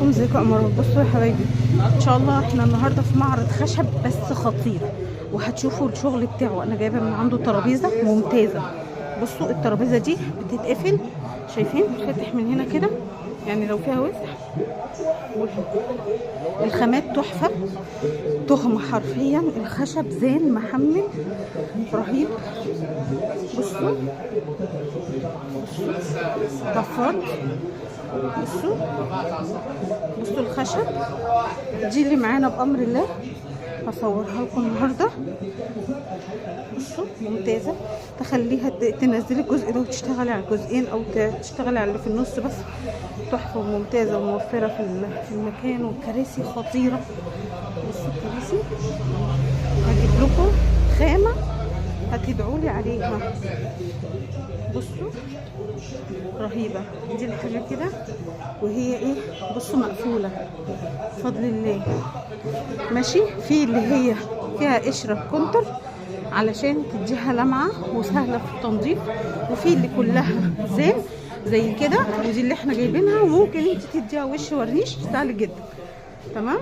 ازيكم يا امارات؟ بصوا يا حبايبي، ان شاء الله احنا النهارده في معرض خشب بس خطير، وهتشوفوا الشغل بتاعه. انا جايبه من عنده ترابيزه ممتازه. بصوا الترابيزه دي بتتقفل، شايفين؟ فتح من هنا كده، يعني لو فيها وسع. الخامات تحفه، تهمه حرفيا. الخشب زين محمل رهيب. بصوا ضفات، بصوا بصوا الخشب دي اللي معانا بأمر الله. هصورها لكم النهارده. بصوا ممتازه، تخليها تنزلي الجزء ده وتشتغلي على الجزئين، او تشتغلي على اللي في النص بس. تحفه وممتازه وموفره في المكان، والكراسي خطيره. بصوا الكراسي هجيب لكم خامه هتدعوا لي عليها. بصوا رهيبه دي الحاجه كده، وهي ايه؟ بصوا مقفوله بفضل الله. ماشي، في اللي هي فيها قشره كونتر علشان تديها لمعه وسهله في التنظيف، وفي اللي كلها زين زي كده، ودي اللي احنا جايبينها، وممكن انت تديها وش ورنيش سهل جدا. تمام.